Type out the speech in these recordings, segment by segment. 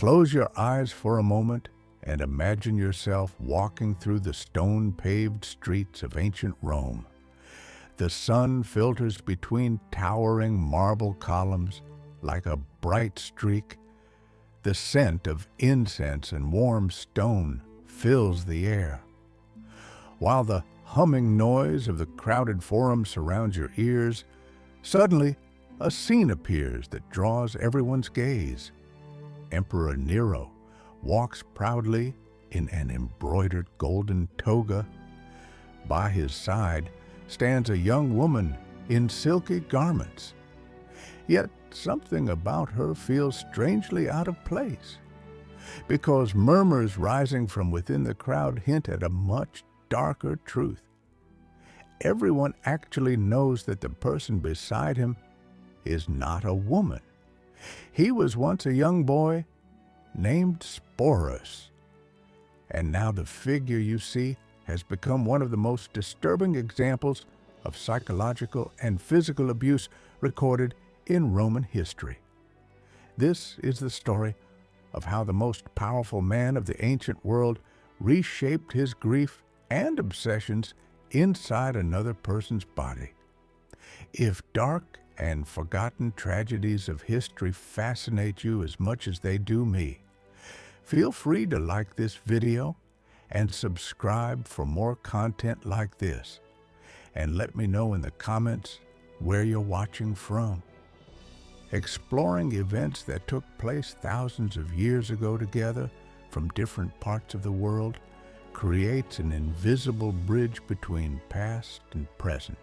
Close your eyes for a moment and imagine yourself walking through the stone-paved streets of ancient Rome. The sun filters between towering marble columns like a bright streak. The scent of incense and warm stone fills the air, while the humming noise of the crowded forum surrounds your ears. Suddenly, a scene appears that draws everyone's gaze. Emperor Nero walks proudly in an embroidered golden toga. By his side stands a young woman in silky garments. Yet something about her feels strangely out of place, because murmurs rising from within the crowd hint at a much darker truth. Everyone actually knows that the person beside him is not a woman. He was once a young boy named Sporus, and now the figure you see has become one of the most disturbing examples of psychological and physical abuse recorded in Roman history. This is the story of how the most powerful man of the ancient world reshaped his grief and obsessions inside another person's body. If dark and forgotten tragedies of history fascinate you as much as they do me, feel free to like this video and subscribe for more content like this. And let me know in the comments where you're watching from. Exploring events that took place thousands of years ago together from different parts of the world creates an invisible bridge between past and present.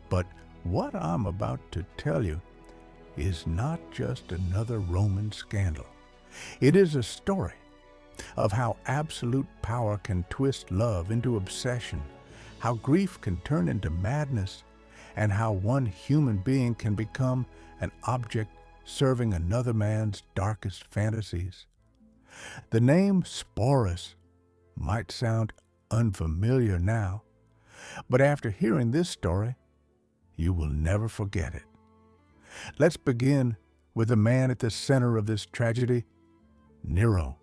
But what I'm about to tell you is not just another Roman scandal. It is a story of how absolute power can twist love into obsession, how grief can turn into madness, and how one human being can become an object serving another man's darkest fantasies. The name Sporus might sound unfamiliar now, but after hearing this story, you will never forget it. Let's begin with the man at the center of this tragedy, Nero.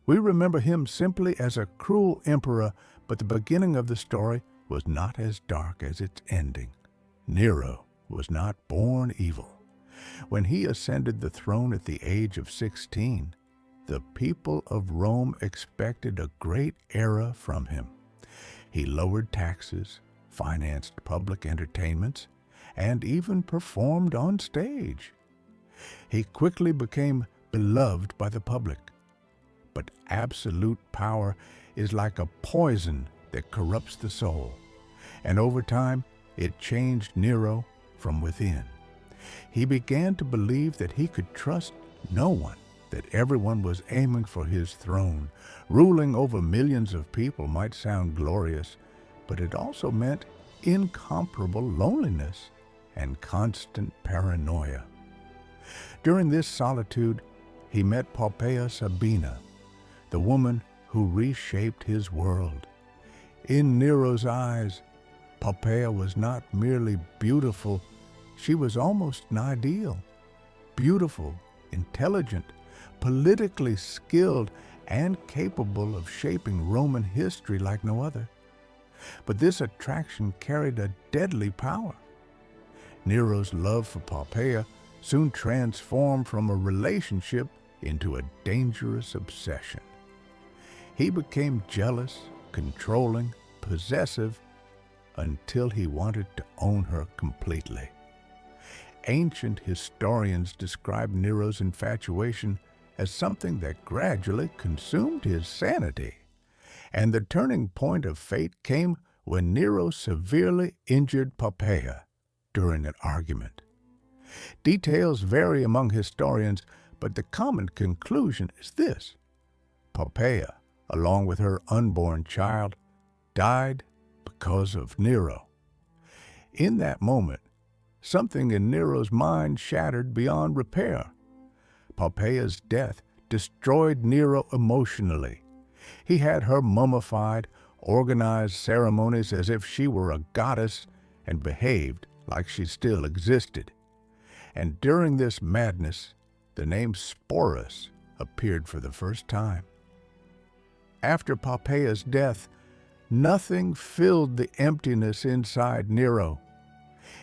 We remember him simply as a cruel emperor, but the beginning of the story was not as dark as its ending. Nero was not born evil. When he ascended the throne at the age of 16, the people of Rome expected a great era from him. He lowered taxes, financed public entertainments, and even performed on stage. He quickly became beloved by the public. But absolute power is like a poison that corrupts the soul, and over time, it changed Nero from within. He began to believe that he could trust no one, that everyone was aiming for his throne. Ruling over millions of people might sound glorious, but it also meant incomparable loneliness and constant paranoia. During this solitude, he met Poppaea Sabina, the woman who reshaped his world. In Nero's eyes, Poppaea was not merely beautiful, she was almost an ideal. Beautiful, intelligent, politically skilled, and capable of shaping Roman history like no other. But this attraction carried a deadly power. Nero's love for Poppaea soon transformed from a relationship into a dangerous obsession. He became jealous, controlling, possessive, until he wanted to own her completely. Ancient historians describe Nero's infatuation as something that gradually consumed his sanity. And the turning point of fate came when Nero severely injured Poppaea during an argument. Details vary among historians, but the common conclusion is this: Poppaea, along with her unborn child, died because of Nero. In that moment, something in Nero's mind shattered beyond repair. Poppaea's death destroyed Nero emotionally. He had her mummified, organized ceremonies as if she were a goddess, and behaved like she still existed. And during this madness, the name Sporus appeared for the first time. After Poppæa's death, nothing filled the emptiness inside Nero.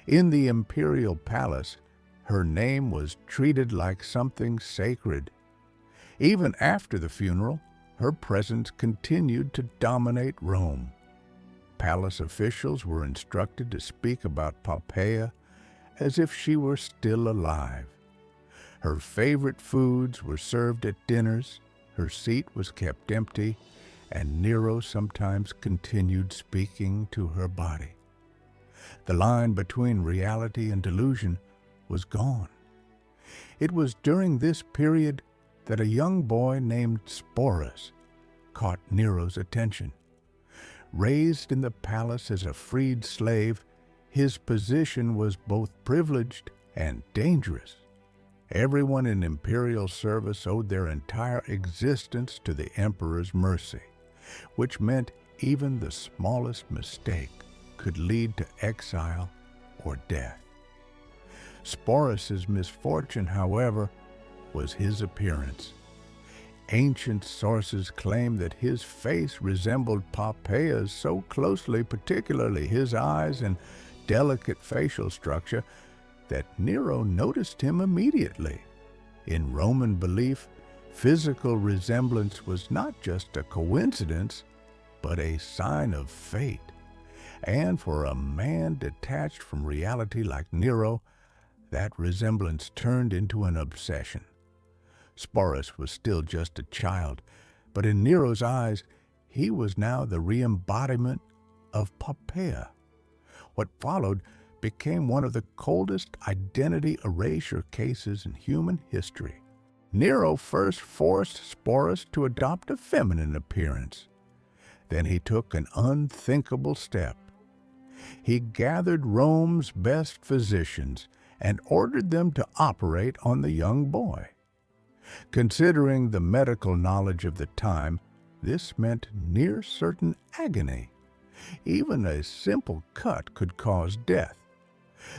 In the imperial palace, her name was treated like something sacred. Even after the funeral, her presence continued to dominate Rome. Palace officials were instructed to speak about Poppæa as if she were still alive. Her favorite foods were served at dinners, her seat was kept empty, and Nero sometimes continued speaking to her body. The line between reality and delusion was gone. It was during this period that a young boy named Sporus caught Nero's attention. Raised in the palace as a freed slave, his position was both privileged and dangerous. Everyone in imperial service owed their entire existence to the emperor's mercy, which meant even the smallest mistake could lead to exile or death. Sporus's misfortune, however, was his appearance. Ancient sources claim that his face resembled Poppæa's so closely, particularly his eyes and delicate facial structure, that Nero noticed him immediately. In Roman belief, physical resemblance was not just a coincidence, but a sign of fate. And for a man detached from reality like Nero, that resemblance turned into an obsession. Sporus was still just a child, but in Nero's eyes, he was now the re-embodiment of Poppæa. What followed became one of the coldest identity erasure cases in human history. Nero first forced Sporus to adopt a feminine appearance. Then he took an unthinkable step. He gathered Rome's best physicians and ordered them to operate on the young boy. Considering the medical knowledge of the time, this meant near certain agony. Even a simple cut could cause death.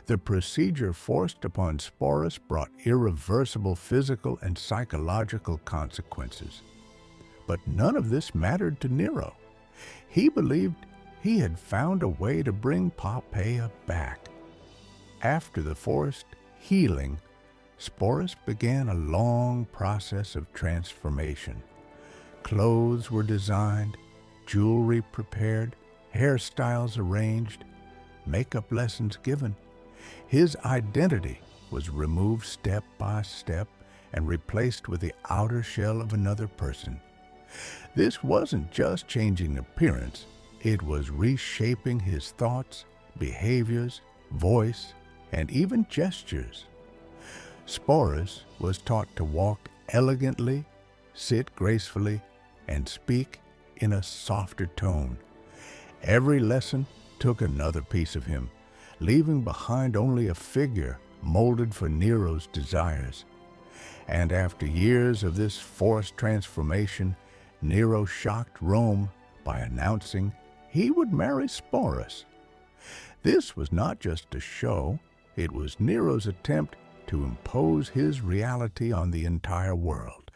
The procedure forced upon Sporus brought irreversible physical and psychological consequences. But none of this mattered to Nero. He believed he had found a way to bring Poppæa back. After the forced healing, Sporus began a long process of transformation. Clothes were designed, jewelry prepared, hairstyles arranged, makeup lessons given. His identity was removed step by step and replaced with the outer shell of another person. This wasn't just changing appearance, it was reshaping his thoughts, behaviors, voice, and even gestures. Sporus was taught to walk elegantly, sit gracefully, and speak in a softer tone. Every lesson took another piece of him, leaving behind only a figure molded for Nero's desires. And after years of this forced transformation, Nero shocked Rome by announcing he would marry Sporus. This was not just a show, it was Nero's attempt to impose his reality on the entire world.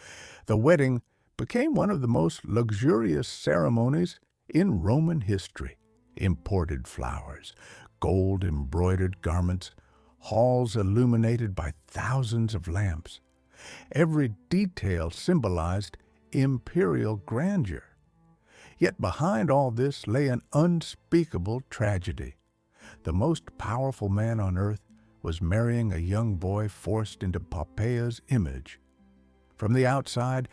The wedding became one of the most luxurious ceremonies in Roman history. Imported flowers, gold-embroidered garments, halls illuminated by thousands of lamps. Every detail symbolized imperial grandeur. Yet behind all this lay an unspeakable tragedy. The most powerful man on earth was marrying a young boy forced into Poppæa's image. From the outside,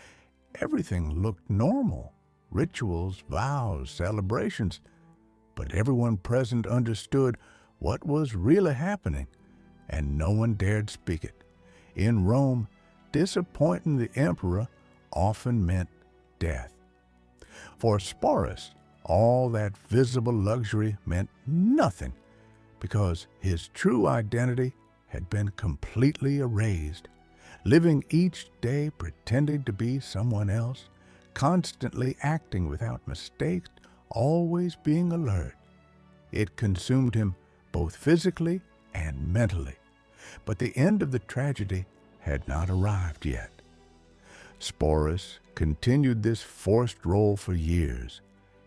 everything looked normal. Rituals, vows, celebrations. But everyone present understood what was really happening, and no one dared speak it. In Rome, disappointing the emperor often meant death. For Sporus, all that visible luxury meant nothing, because his true identity had been completely erased, living each day pretending to be someone else, constantly acting without mistakes, always being alert. It consumed him both physically and mentally, but the end of the tragedy had not arrived yet. Sporus continued this forced role for years.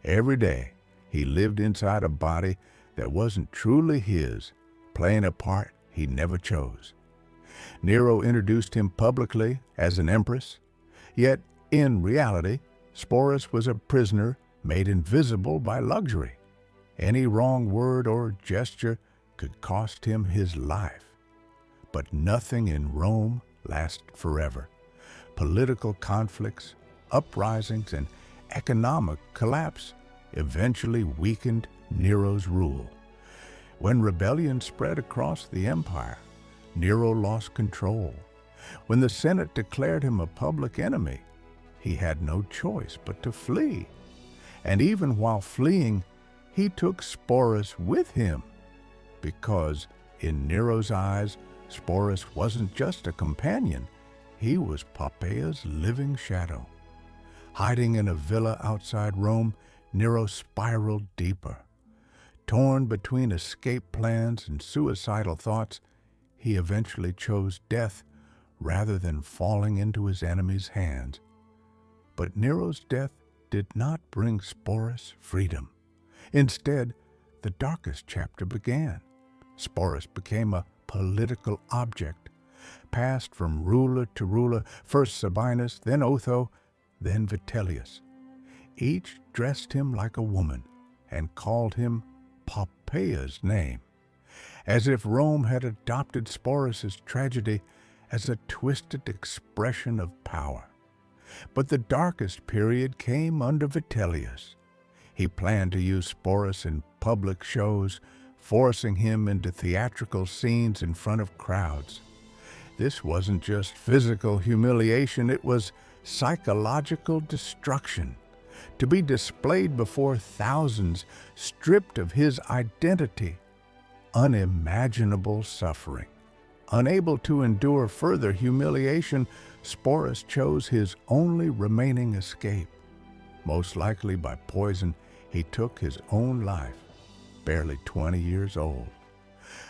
Every day, he lived inside a body that wasn't truly his, playing a part he never chose. Nero introduced him publicly as an empress, yet in reality, Sporus was a prisoner made invisible by luxury. Any wrong word or gesture could cost him his life. But nothing in Rome lasted forever. Political conflicts, uprisings, and economic collapse eventually weakened Nero's rule. When rebellion spread across the empire, Nero lost control. When the Senate declared him a public enemy, he had no choice but to flee. And even while fleeing, he took Sporus with him, because in Nero's eyes, Sporus wasn't just a companion, he was Poppeia's living shadow. Hiding in a villa outside Rome, Nero spiraled deeper. Torn between escape plans and suicidal thoughts, he eventually chose death rather than falling into his enemy's hands. But Nero's death did not bring Sporus freedom. Instead, the darkest chapter began. Sporus became a political object, passed from ruler to ruler, first Sabinus, then Otho, then Vitellius. Each dressed him like a woman and called him Poppeia's name, as if Rome had adopted Sporus's tragedy as a twisted expression of power. But the darkest period came under Vitellius. He planned to use Sporus in public shows, forcing him into theatrical scenes in front of crowds. This wasn't just physical humiliation, it was psychological destruction, to be displayed before thousands, stripped of his identity. Unimaginable suffering. Unable to endure further humiliation, Sporus chose his only remaining escape. Most likely by poison, he took his own life, barely 20 years old.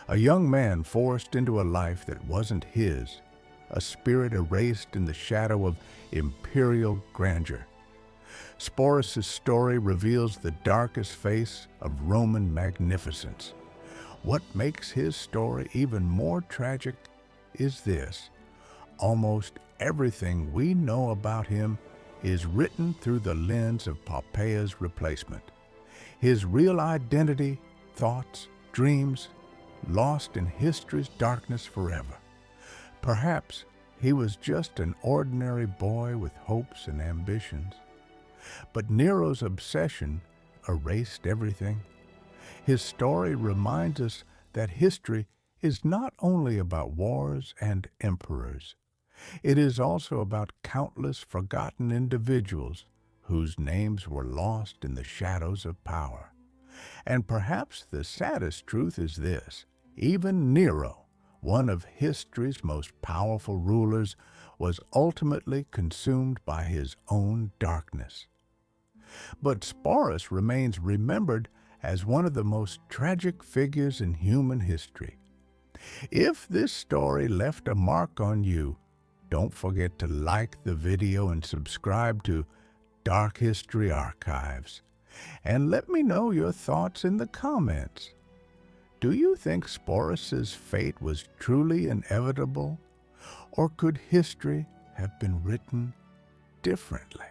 A young man forced into a life that wasn't his, a spirit erased in the shadow of imperial grandeur. Sporus' story reveals the darkest face of Roman magnificence. What makes his story even more tragic is this: almost everything we know about him is written through the lens of Poppeia's replacement. His real identity, thoughts, dreams, lost in history's darkness forever. Perhaps he was just an ordinary boy with hopes and ambitions. But Nero's obsession erased everything. His story reminds us that history is not only about wars and emperors. It is also about countless forgotten individuals whose names were lost in the shadows of power. And perhaps the saddest truth is this: even Nero, one of history's most powerful rulers, was ultimately consumed by his own darkness. But Sporus remains remembered as one of the most tragic figures in human history. If this story left a mark on you, don't forget to like the video and subscribe to Dark History Archives. And let me know your thoughts in the comments. Do you think Sporus' fate was truly inevitable? Or could history have been written differently?